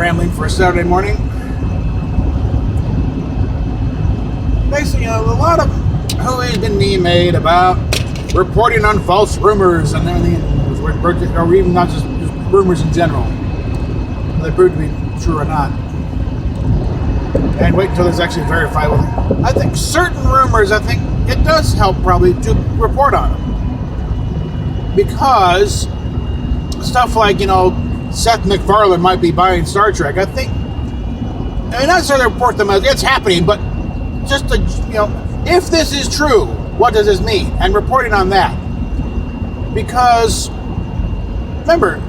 rambling for a Saturday morning. Basically, a lot of hooey's been made about reporting on false rumors and everything, or even not just rumors in general, whether they prove to be true or not. And wait until it's actually verifiable. I think certain rumors, I think it does help probably to report on them. Because stuff like, Seth MacFarlane might be buying Star Trek. I mean, not necessarily report them as it's happening, but just to, if this is true, what does this mean? And reporting on that. Because, remember,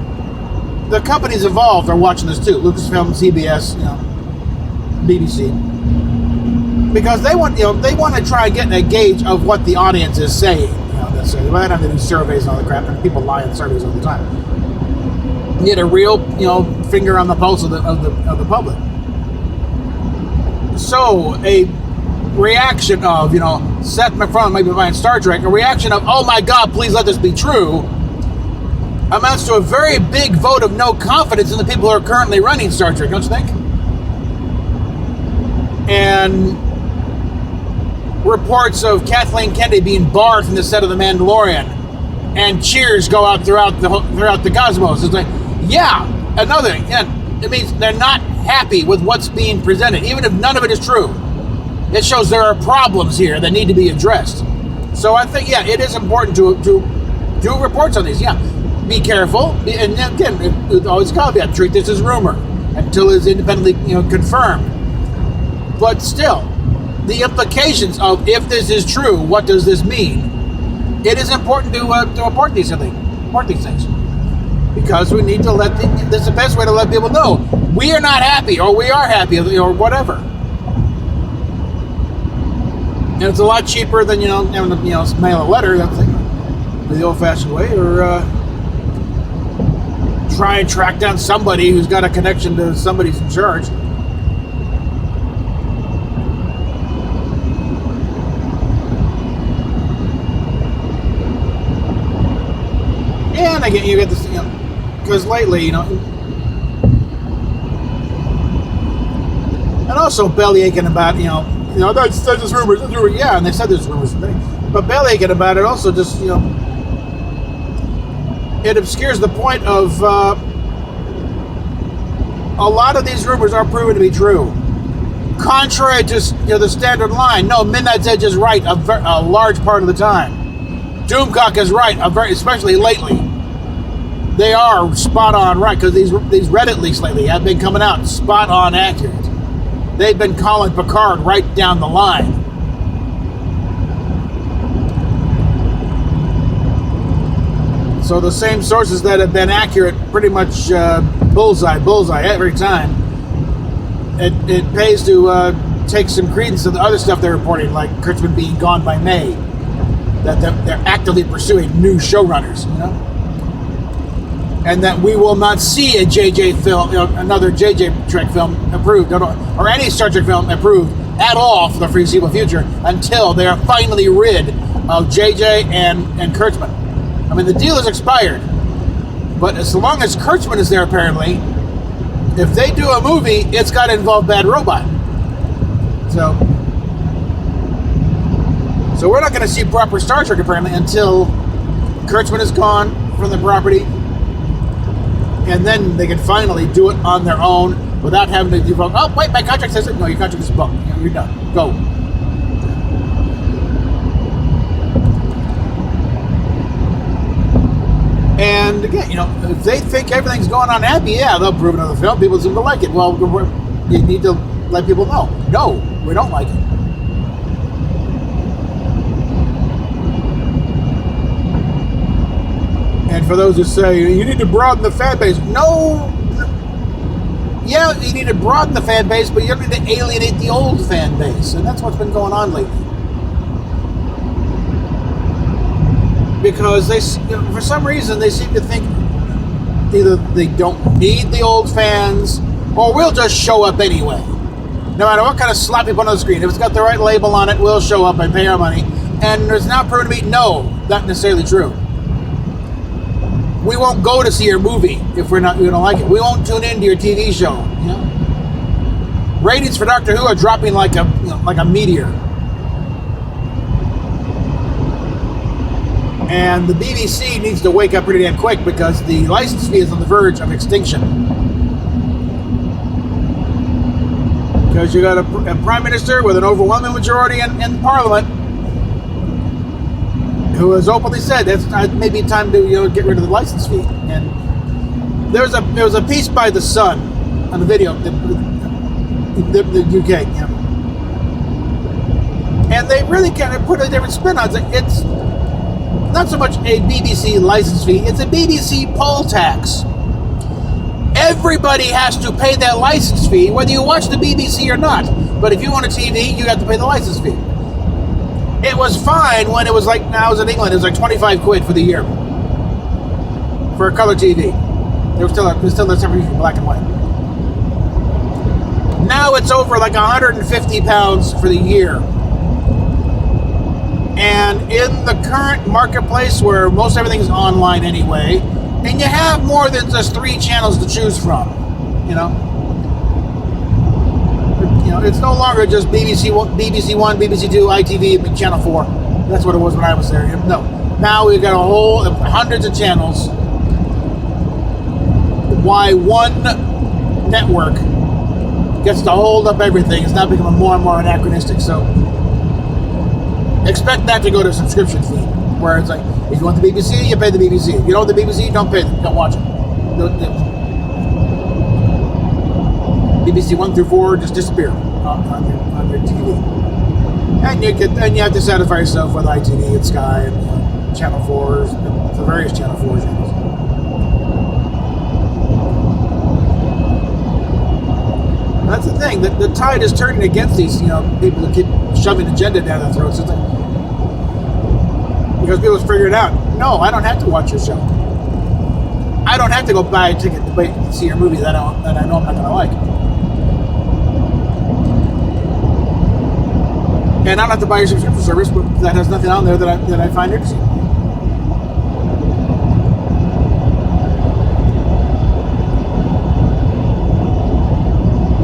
the companies involved are watching this too. Lucasfilm, CBS, BBC. Because they want to try and get a gauge of what the audience is saying. They might have to do surveys and all the crap, and people lie in surveys all the time. Get a real, finger on the pulse of the public. So a reaction of, Seth MacFarlane might be buying Star Trek, a reaction of, oh my God, please let this be true, amounts to a very big vote of no confidence in the people who are currently running Star Trek, don't you think? And reports of Kathleen Kennedy being barred from the set of The Mandalorian, and cheers go out throughout the cosmos. It's like, another thing. Yeah, it means they're not happy with what's being presented, even if none of it is true. It shows there are problems here that need to be addressed. So I think, it is important to do reports on these. Yeah, be careful, and again, it always caveat: treat this as rumor until it's independently confirmed. But still, the implications of if this is true, what does this mean? It is important to report these things, because we need to that's the best way to let people know we are not happy, or we are happy, or whatever. And it's a lot cheaper than having to mail a letter. That's the old-fashioned way, or try and track down somebody who's got a connection to somebody's in charge. And again, you get this, because lately, and also bellyaching about, that's just rumors, yeah, and they said there's rumors today, but bellyaching about it also just, it obscures the point of a lot of these rumors are proven to be true. Contrary to the standard line, no, Midnight's Edge is right a large part of the time. Doomcock is right, especially lately. They are spot on right, because these Reddit leaks lately have been coming out spot on accurate. They've been calling Picard right down the line. So the same sources that have been accurate, pretty much bullseye every time. It pays to take some credence to the other stuff they're reporting, like Kurtzman being gone by May. That they're actively pursuing new showrunners, and that we will not see a JJ film, another JJ Trek film approved, or any Star Trek film approved at all for the foreseeable future until they are finally rid of JJ and Kurtzman. I mean, the deal is expired, but as long as Kurtzman is there, apparently, if they do a movie, it's got to involve Bad Robot. So we're not going to see proper Star Trek, apparently, until Kurtzman is gone from the property, and then they can finally do it on their own without having to devote, oh, wait, my contract says it. No, your contract is booked. You're done. Go. And again, if they think everything's going on happy, they'll prove another film. People seem to like it. Well, you need to let people know. No, we don't like it. And for those who say, you need to broaden the fan base. No. Yeah, you need to broaden the fan base, but you don't need to alienate the old fan base. And that's what's been going on lately. Because for some reason, they seem to think either they don't need the old fans, or we'll just show up anyway. No matter what kind of slap you put on the screen. If it's got the right label on it, we'll show up and pay our money. And there's now proven to be, no, not necessarily true. We won't go to see your movie if we don't like it. We won't tune into your TV show You know? Ratings for Doctor Who are dropping like a meteor. And the BBC needs to wake up pretty damn quick because the license fee is on the verge of extinction. Because you got a prime minister with an overwhelming majority in Parliament who has openly said it's maybe time to get rid of the license fee. And there was a piece by The Sun on the video, the UK, and they really kind of put a different spin on it. It's not so much a BBC license fee, it's a BBC poll tax. Everybody has to pay that license fee, whether you watch the BBC or not. But if you want a TV, you have to pay the license fee. It was fine when it was like, now I was in England, it was like 25 quid for the year for a color TV. There was still a separation, black and white. Now it's over like £150 for the year. And in the current marketplace where most everything is online anyway, and you have more than just 3 channels to choose from, it's no longer just BBC One, BBC Two, ITV, and Channel 4. That's what it was when I was there. No, now we've got hundreds of channels. Why one network gets to hold up everything is now becoming more and more anachronistic. So expect that to go to a subscription fee, where it's like, if you want the BBC, you pay the BBC. If you don't want the BBC, don't pay them. Don't watch it. BBC 1 through 4 just disappear on your TV. And you have to satisfy yourself with ITV and Sky and Channel 4s, the various Channel 4 channels. That's the thing. The tide is turning against these, people who keep shoving agenda down their throats. Because people have figured out, no, I don't have to watch your show. I don't have to go buy a ticket to see your movie that I know I'm not going to like. And I don't have to buy your subscription service, but that has nothing on there that I find interesting.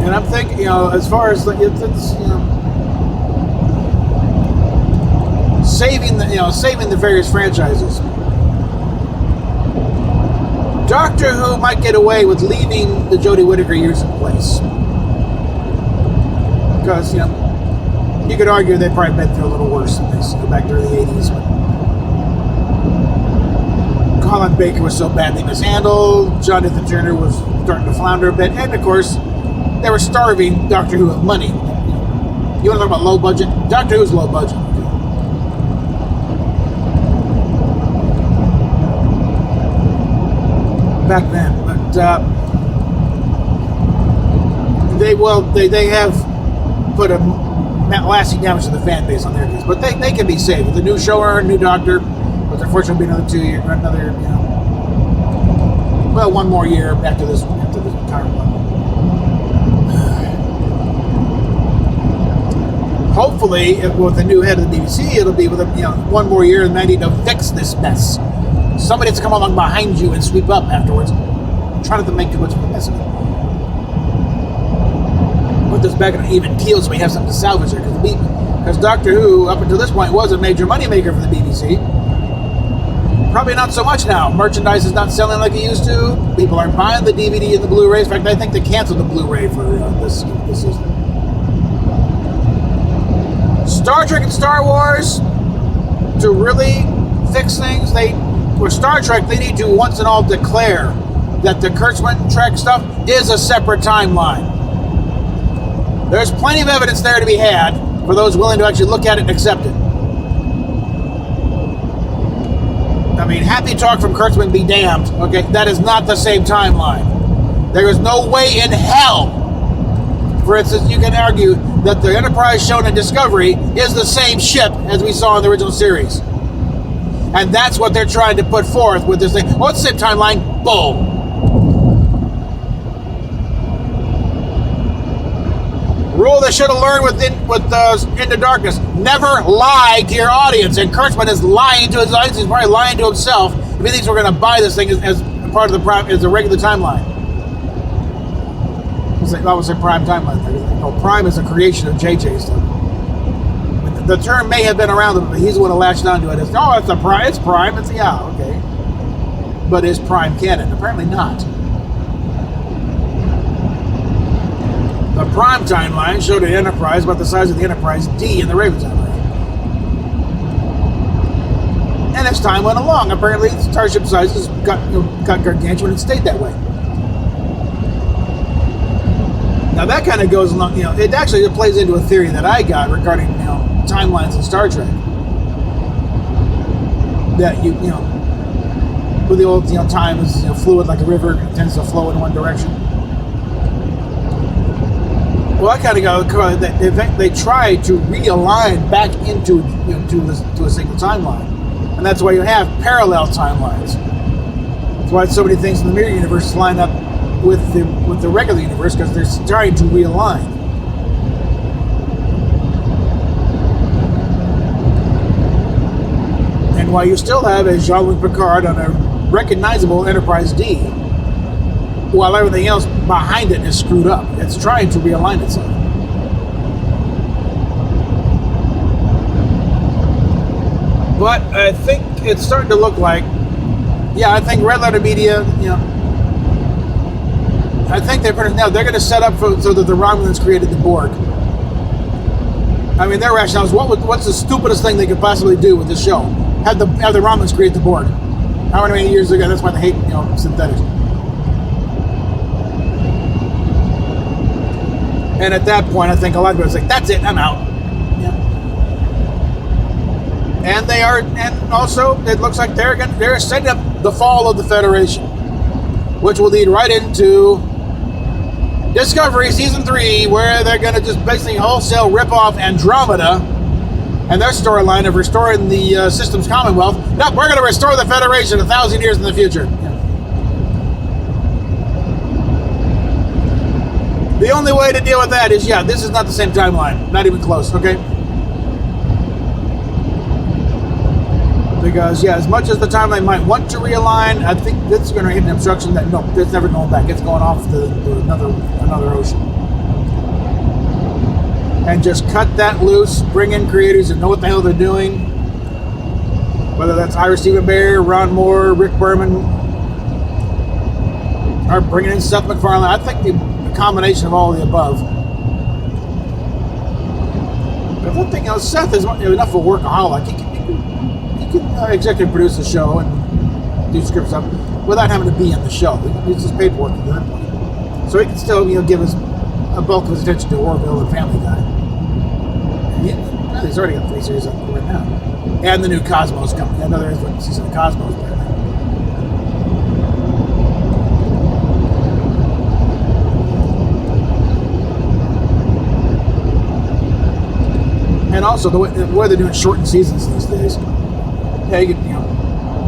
And I'm thinking, as far as it's saving the various franchises. Doctor Who might get away with leaving the Jodie Whittaker years in place, because you could argue they probably been through a little worse than this. Go back to the early 80s when Colin Baker was so badly mishandled, Jonathan Turner was starting to flounder a bit, and of course they were starving Doctor Who of money. You want to talk about low budget? Doctor Who's low budget. Back then, but they have put a lasting damage to the fan base on their case, but they can be saved with a new showrunner, new doctor. But unfortunately, be another 2 years, one more year after this current one. Hopefully, with the new head of the BBC, it'll be with one more year, and they need to fix this mess. Somebody has to come along behind you and sweep up afterwards. Try not to make too much of a mess of it. Put this back on an even keel so we have something to salvage here. Because Doctor Who, up until this point, was a major moneymaker for the BBC. Probably not so much now. Merchandise is not selling like it used to. People aren't buying the DVD and the Blu-rays. In fact, I think they canceled the Blu-ray for this season. Star Trek and Star Wars, to really fix things, with Star Trek, they need to once and all declare that the Kurtzman Trek stuff is a separate timeline. There's plenty of evidence there to be had for those willing to actually look at it and accept it. I mean, happy talk from Kurtzman be damned. Okay, that is not the same timeline. There is no way in hell, for instance, you can argue that the Enterprise shown in Discovery is the same ship as we saw in the original series. And that's what they're trying to put forth with this thing. Oh, it's the same timeline. Boom. Rule they should have learned with Into Darkness. Never lie to your audience. And Kurtzman is lying to his audience. He's probably lying to himself if he thinks we're going to buy this thing as part of as a regular timeline. I would say prime timeline. Prime is a creation of JJ stuff. The term may have been around, but he's the one who latched onto it. It's a prime. It's prime. It's okay. But is prime canon? Apparently not. The prime timeline showed an Enterprise about the size of the Enterprise D in the Raven timeline. And as time went along, apparently starship sizes got gargantuan and stayed that way. Now that kind of goes along, it actually plays into a theory that I got regarding, timelines in Star Trek. That with the old, time is fluid like a river, it tends to flow in one direction. Well, I kind of go that they try to realign back into to a single timeline, and that's why you have parallel timelines. That's why so many things in the mirror universe line up with the regular universe, because they're trying to realign. And while you still have a Jean-Luc Picard on a recognizable Enterprise D, while everything else behind it is screwed up, it's trying to realign itself. But I think it's starting to look like, I think Red Letter Media, I think they're going to set up so that the Romulans created the Borg. I mean, their rationale is what's the stupidest thing they could possibly do with this show? Have the Romulans create the Borg. How many years ago? That's why they hate synthetics. And at that point, I think a lot of people are like, "That's it, I'm out." Yeah. And they are, and also it looks like they're setting up the fall of the Federation, which will lead right into Discovery Season 3, where they're going to just basically wholesale rip off Andromeda and their storyline of restoring the system's Commonwealth. No, we're going to restore the Federation 1,000 years in the future. Yeah. The only way to deal with that is, this is not the same timeline. Not even close, okay? Because, as much as the timeline might want to realign, I think this is going to hit an obstruction that, no, it's never going back. It's going off to another ocean. And just cut that loose, bring in creators that know what the hell they're doing. Whether that's Ira Stephen Bear, Ron Moore, Rick Berman, or bringing in Seth MacFarlane. I think the combination of all of the above. But one thing, Seth is enough of a workaholic. He can executive produce the show and do script stuff without having to be in the show. It's just paperwork at that point. So he can still, give us a bulk of his attention to Orville and Family Guy. And he's already got 3 series up right now. And the new Cosmos coming. Another season of Cosmos right now. And also the way they're doing shortened seasons these days.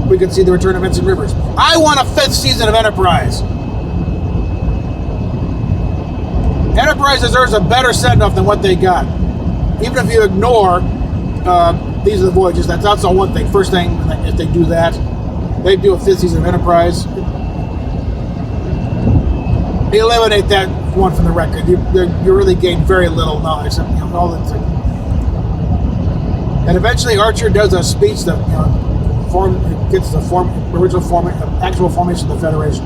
We could see the return of Vincent Rivers. I want a 5th season of Enterprise. Enterprise deserves a better send-off than what they got. Even if you ignore These Are the Voyages, that's also one thing. First thing, if they do that, they do a 5th season of Enterprise. They eliminate that one from the record. You really gain very little knowledge. All that. And eventually, Archer does a speech that gets the actual formation of the Federation.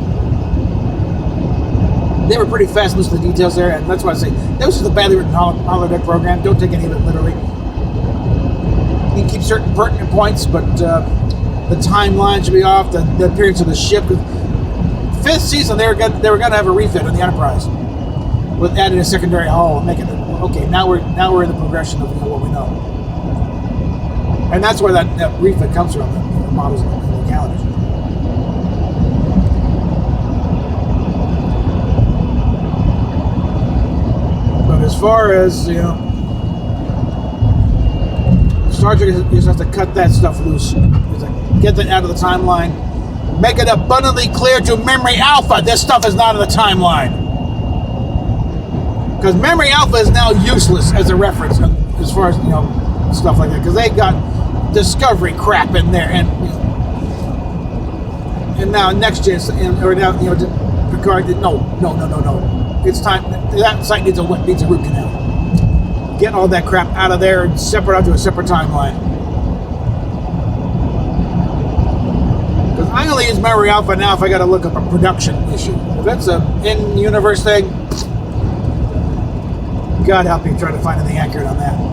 They were pretty fast loose to the details there, and that's why I say that was just a badly written holodeck program. Don't take any of it literally. You can keep certain pertinent points, but the timeline should be off. The appearance of the ship. 5th season, they were going to have a refit on the Enterprise with adding a secondary hull and making it okay. Now we're in the progression of what we know. And that's where that refit comes from, the models and the calendars. But as far as, Star Trek just has to cut that stuff loose. Get that out of the timeline. Make it abundantly clear to Memory Alpha this stuff is not in the timeline. Because Memory Alpha is now useless as a reference as far as, stuff like that. Because they got Discovery crap in there, and now Next Gen, or now Picard did no. it's time. That site needs a root canal. Get all that crap out of there and separate out to a separate timeline. Because I only use Memory Alpha now if I got to look up a production issue. If it's a in-universe thing, God help me try to find anything accurate on that.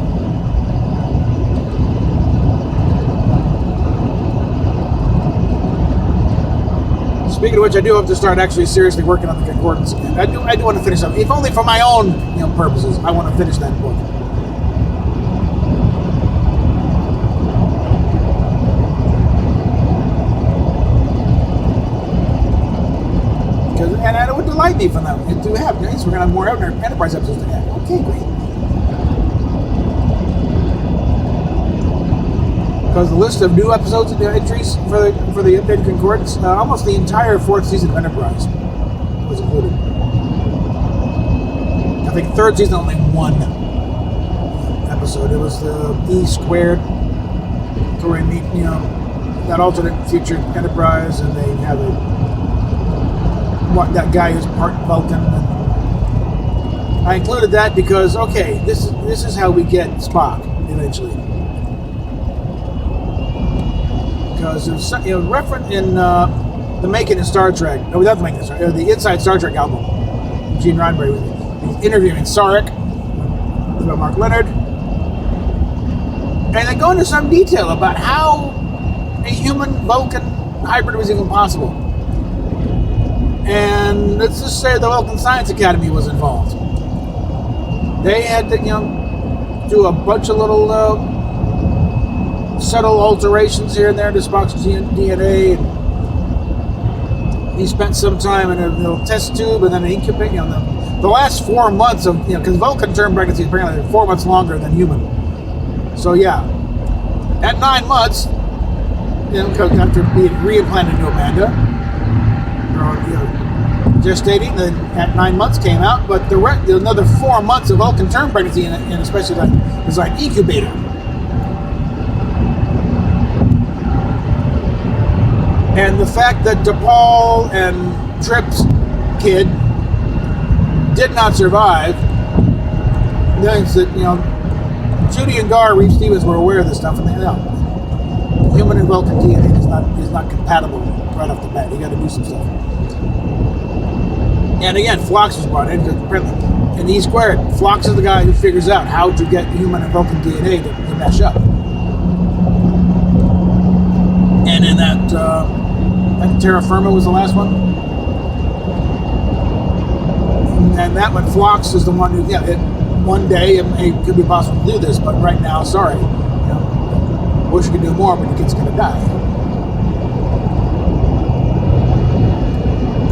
Speaking of which, I do have to start actually seriously working on the concordance again. I do want to finish up, if only for my own purposes. I want to finish that book. And it would delight me for them to have. Nice, we're going to have more Enterprise episodes to have. Okay, great. Because the list of new episodes and entries for the updated concordance, almost the entire 4th season of Enterprise was included. I think 3rd season only 1 episode. It was the E squared, where we meet that alternate future Enterprise, and they have that guy who's part Vulcan. And I included that because this is how we get Spock eventually. Because there's reference in the Making of Star Trek. No, without the Making of Star Trek, the Inside Star Trek album. Gene Roddenberry was interviewing Sarek about Mark Leonard, and they go into some detail about how a human Vulcan hybrid was even possible. And let's just say the Vulcan Science Academy was involved. They had to do a bunch of little subtle alterations here and there to Spock's DNA. And he spent some time in a little test tube and then an incubator. The last 4 months of, because Vulcan term pregnancy is apparently 4 months longer than human. So yeah, at 9 months, after being reimplanted into Amanda, gestating, then at 9 months came out, but another 4 months of Vulcan term pregnancy in a specially designed incubator. And the fact that DePaul and Tripp's kid did not survive means that, Judy and Gar, Reeve Stevens, were aware of this stuff, and they know human and Vulcan DNA is not compatible right off the bat. You got to do some stuff. And again, Phlox was brought in because apparently in E squared, Phlox is the guy who figures out how to get human and Vulcan DNA to mesh up. And in that, Terra Firma was the last one. And that one, Phlox is the one who, one day it could be possible to do this, but right now, sorry. Wish you could do more, but your kid's going to die.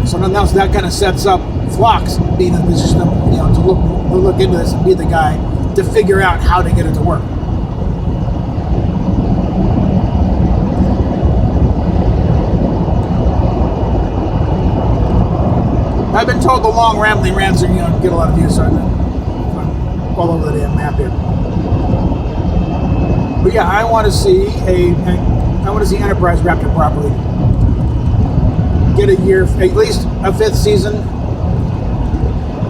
So now that kind of sets up Phlox being in a position to look into this and be the guy to figure out how to get it to work. I've been told the long rambling rants are get a lot of views, so I'm all over the damn map here. But yeah, I want to see Enterprise wrapped up properly. Get a year, at least a 5th season,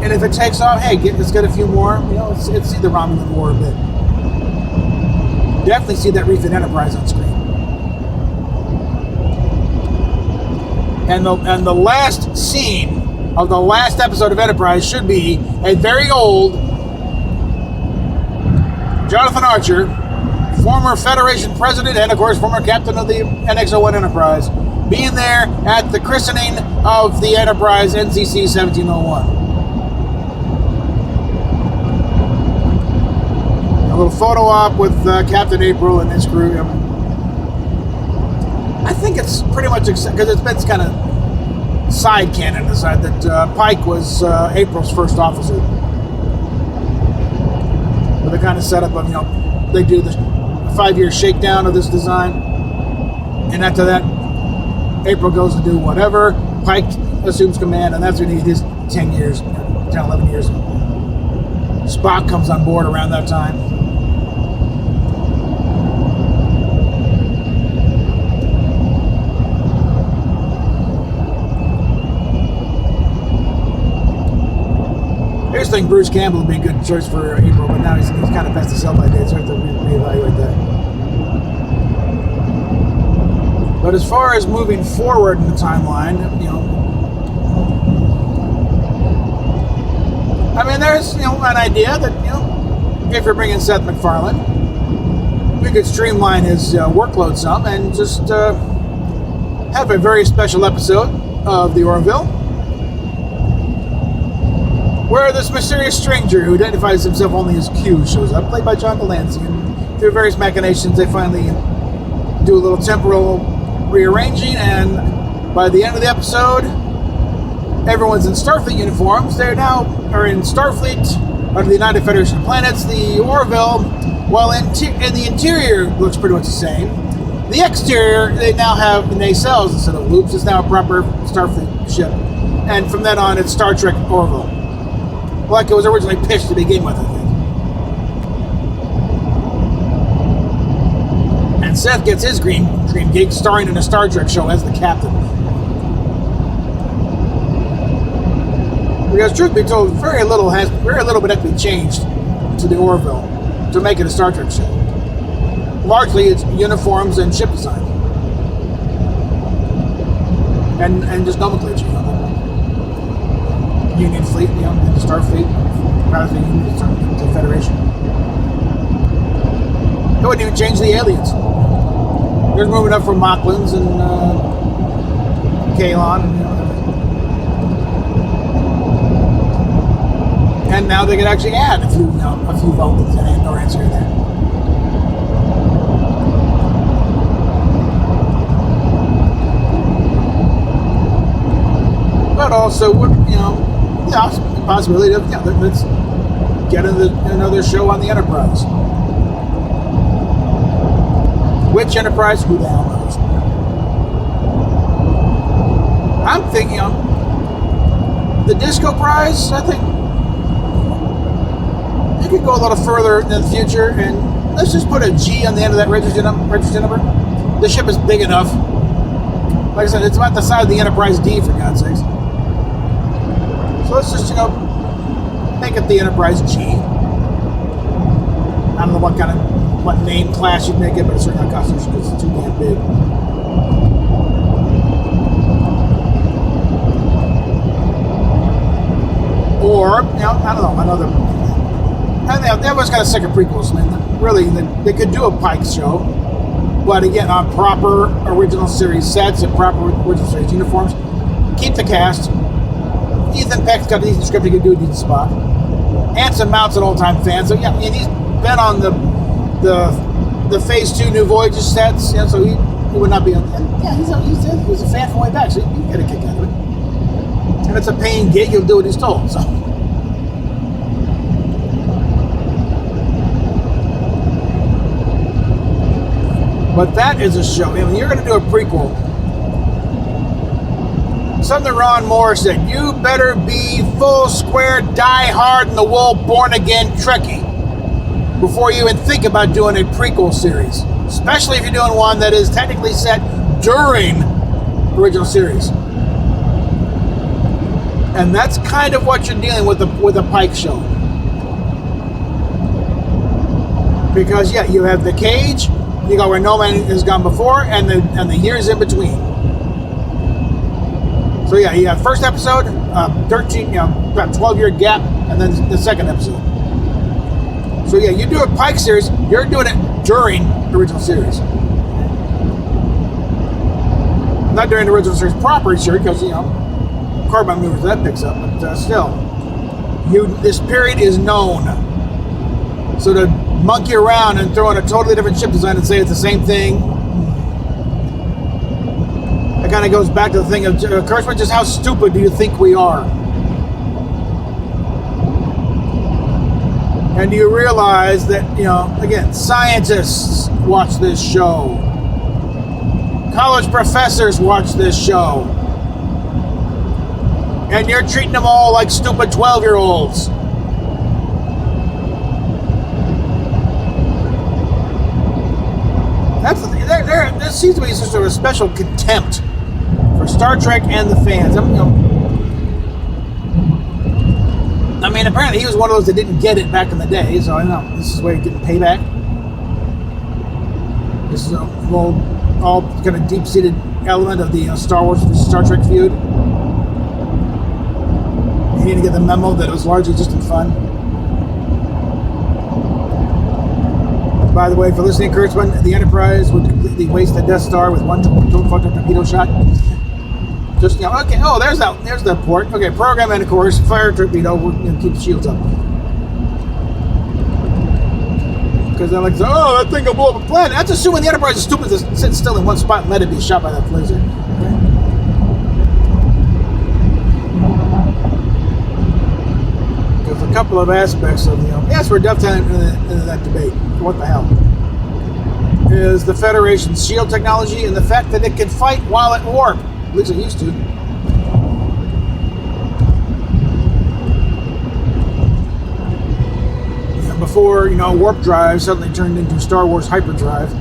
and if it takes off, hey, let's get a few more. Let's see the Romulan War a bit. Definitely see that refit Enterprise on screen. And the last scene of the last episode of Enterprise should be a very old Jonathan Archer, former Federation president and, of course, former captain of the NX-01 Enterprise, being there at the christening of the Enterprise NCC 1701. A little photo op with Captain April and his crew. I think it's pretty much, because it's been kind of side canon aside that Pike was April's first officer. But the kind of setup of, they do the 5-year shakedown of this design, and after that, April goes to do whatever, Pike assumes command, and that's when he needs his 10 years, 10, 11 years. Spock comes on board around that time. think Bruce Campbell would be a good choice for April, but now he's kind of past the sell-by date, so I have to reevaluate that. But as far as moving forward in the timeline, I mean, there's an idea that if you're bringing Seth MacFarlane, we could streamline his workload some and just have a very special episode of the Orville, where this mysterious stranger who identifies himself only as Q shows up, played by John Delancey, and through various machinations they finally do a little temporal rearranging, and by the end of the episode everyone's in Starfleet uniforms. They now are in Starfleet under the United Federation of Planets. The Orville, while in the interior looks pretty much the same, the exterior, they now have nacelles instead of loops. It's now a proper Starfleet ship, and from then on it's Star Trek Orville, like it was originally pitched to begin with, I think. And Seth gets his dream gig starring in a Star Trek show as the captain. Because truth be told, very little bit has to be changed to the Orville to make it a Star Trek show. Largely, it's uniforms and ship design, and just nomenclature. Union Fleet, the Starfleet, rather than the Federation. It wouldn't even change the aliens. They're moving up from Mocklins and Kalon, and now they can actually add a few Vulcans and Andorians here and there. But also, possibility of let's get another show on the Enterprise. Which Enterprise? Who the hell knows? I'm thinking the Disco Prize. I think it could go a little further in the future, and let's just put a G on the end of that register number. The ship is big enough. Like I said, it's about the size of the Enterprise D, for God's sakes. So let's just, make it the Enterprise G. I don't know what name class you'd make it, but it's certainly not Constitution because it's too damn big. Or, I don't know, another. I think everyone's got a sick of prequels. I mean, really, they could do a Pike show, but again, on proper original series sets and proper original series uniforms. Keep the cast. Ethan Peck's got a decent script, he could do a decent spot. Anson Mount's an old-time fan, so yeah, and he's been on the Phase 2 New Voyages sets, so he would not be on. Yeah, he was a fan from way back, so you get a kick out of it. And it's a paying gig; he'll do what he's told. So. But that is a show. I mean, you're going to do a prequel. Something Ron Moore said, you better be full square, die hard in the wool, born again Trekkie before you even think about doing a prequel series. Especially if you're doing one that is technically set during the original series. And that's kind of what you're dealing with a Pike show. Because yeah, you have the cage, you got where no man has gone before, and the years in between. So yeah, you have first episode, 13, about 12-year gap, and then the second episode. So yeah, you do a Pike series, you're doing it during the original series. Not during the original series proper, sure, because, carbon maneuvers, that picks up, but still. This period is known. So to monkey around and throw in a totally different ship design and say it's the same thing, it kind of goes back to the thing of, Kurtzman, just how stupid do you think we are? And do you realize that, again, scientists watch this show. College professors watch this show. And you're treating them all like stupid 12-year-olds. That's the thing. There seems to be sort of a special contempt for Star Trek and the fans. I I mean, apparently he was one of those that didn't get it back in the day, so I don't know. This is where you're getting payback. This is all kind of deep-seated element of the Star Wars versus Star Trek feud. You need to get the memo that it was largely just in fun. By the way, for listening, Kurtzman, the Enterprise would completely waste the Death Star with one photon torpedo shot. Just, okay, oh, there's the port. Okay, program and, of course, fire torpedo. We're going to keep the shields up. Because they're like, oh, that thing will blow up a planet. That's assuming the Enterprise is stupid to sit still in one spot and let it be shot by that laser. Okay? There's a couple of aspects of, yes, we're dovetailing into that debate. What the hell? Is the Federation's shield technology and the fact that it can fight while at warp. At least it used to. Before, warp drive suddenly turned into Star Wars hyperdrive.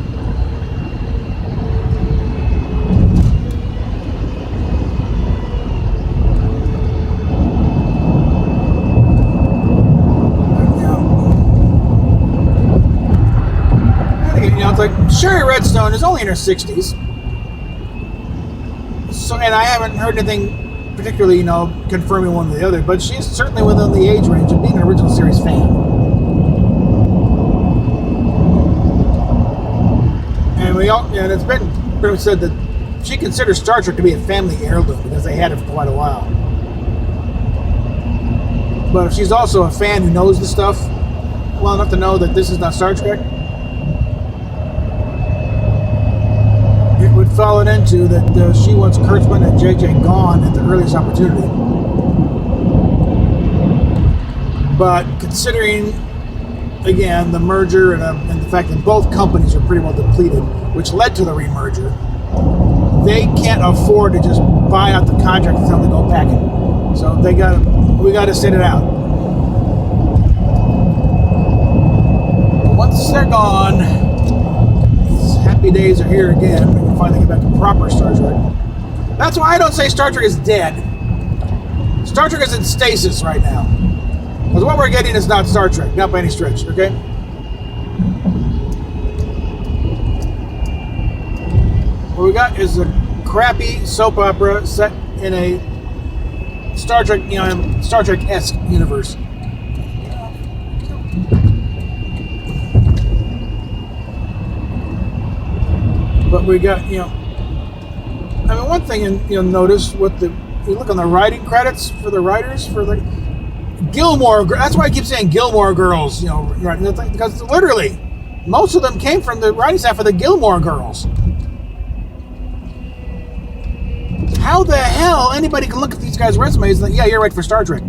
It's like Sherry Redstone is only in her 60s. So, and I haven't heard anything particularly, confirming one or the other, but she's certainly within the age range of being an original series fan. And it's been pretty much said that she considers Star Trek to be a family heirloom because they had it for quite a while. But if she's also a fan who knows the stuff well enough to know that this is not Star Trek, it would fall into that she wants Kurtzman and JJ gone at the earliest opportunity. But considering, again, the merger and the fact that both companies are pretty well depleted, which led to the remerger, they can't afford to just buy out the contract until they go packing. So we got to sit it out. Once they're gone, these happy days are here again. We can finally get back to proper Star Trek. That's why I don't say Star Trek is dead. Star Trek is in stasis right now. Because what we're getting is not Star Trek, not by any stretch, okay? What we got is a crappy soap opera set in a Star Trek, Star Trek-esque universe. But we got, one thing you'll notice you look on the writing credits for the writers for the Gilmore. That's why I keep saying Gilmore Girls, right? Because literally, most of them came from the writing staff of the Gilmore Girls. How the hell anybody can look at these guys' resumes and think, yeah, you're right for Star Trek?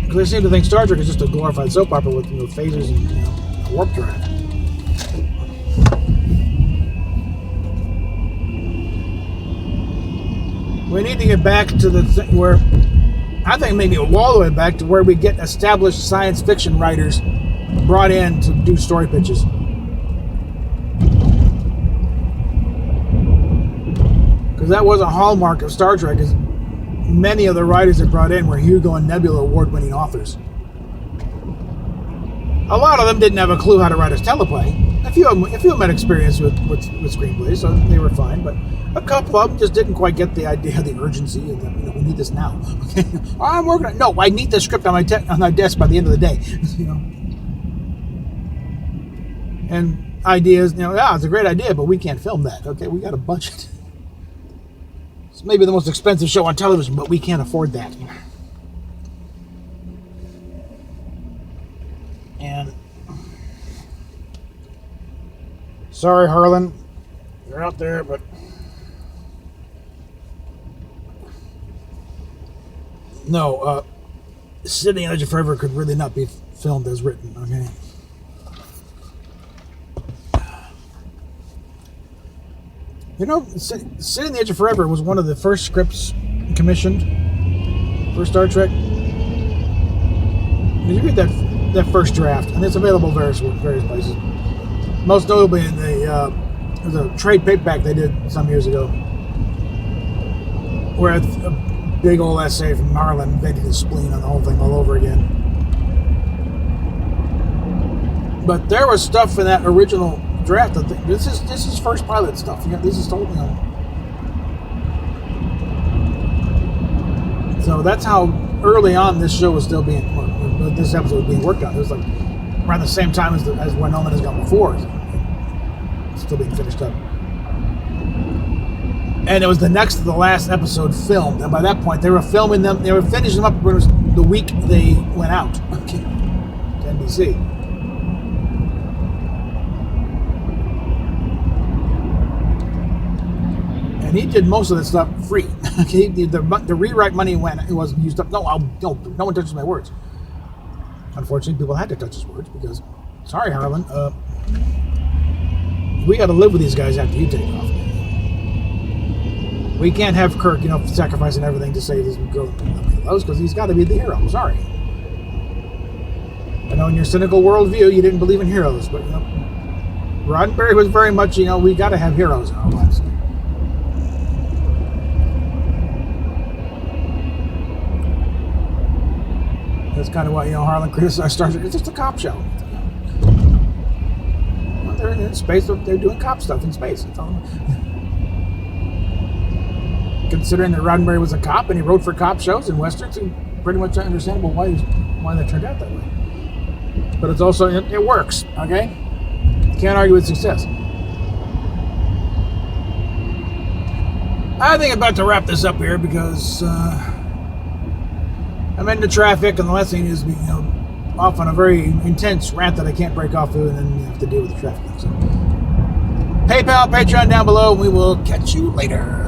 Because they seem to think Star Trek is just a glorified soap opera with phasers and a warp drive. We need to get back to the thing where I think maybe all the way back to where we get established science fiction writers brought in to do story pitches. Because that was a hallmark of Star Trek, is many of the writers that brought in were Hugo and Nebula award-winning authors. A lot of them didn't have a clue how to write a teleplay. A few of them had experience with screenplays, so they were fine. But a couple of them just didn't quite get the idea, the urgency, and we need this now. I'm working on. No, I need the script on my desk by the end of the day. And ideas, it's a great idea, but we can't film that. Okay, we got a budget. It's maybe the most expensive show on television, but we can't afford that. And sorry, Harlan, you're out there, but no, Sitting on the Edge of Forever could really not be filmed as written. Okay. Sitting on the Edge of Forever was one of the first scripts commissioned for Star Trek. You read that first draft, and it's available various places. Most notably in the was a trade paperback they did some years ago, where a big old essay from Harlan invaded his spleen on the whole thing all over again. But there was stuff in that original draft. This is first pilot stuff. This is totally So that's how early on this show was still being, this episode was being worked on. It was like around the same time as when No Man Has Gone Before. It's still being finished up. And it was the next to the last episode filmed. And by that point, they were filming them, they were finishing them up the week they went out to NBC. And he did most of that stuff free. Okay, the rewrite money it wasn't used up. No one touches my words. Unfortunately, people had to touch his words because, sorry, Harlan, we got to live with these guys after you take off. We can't have Kirk, sacrificing everything to save this girl that he loves because he's got to be the hero. I'm sorry. I know in your cynical worldview you didn't believe in heroes, but Roddenberry was very much, we got to have heroes in our lives. That's kind of why Harlan criticized Star Trek. It's just a cop show. They're in space. They're doing cop stuff in space. Considering that Roddenberry was a cop and he wrote for cop shows and westerns, it's pretty much understandable why that turned out that way. But it's also it works. Okay, can't argue with success. I think I'm about to wrap this up here because I'm into traffic, and the last thing is off on a very intense rant that I can't break off of, and then you have to deal with the traffic. So, PayPal, Patreon down below. We will catch you later.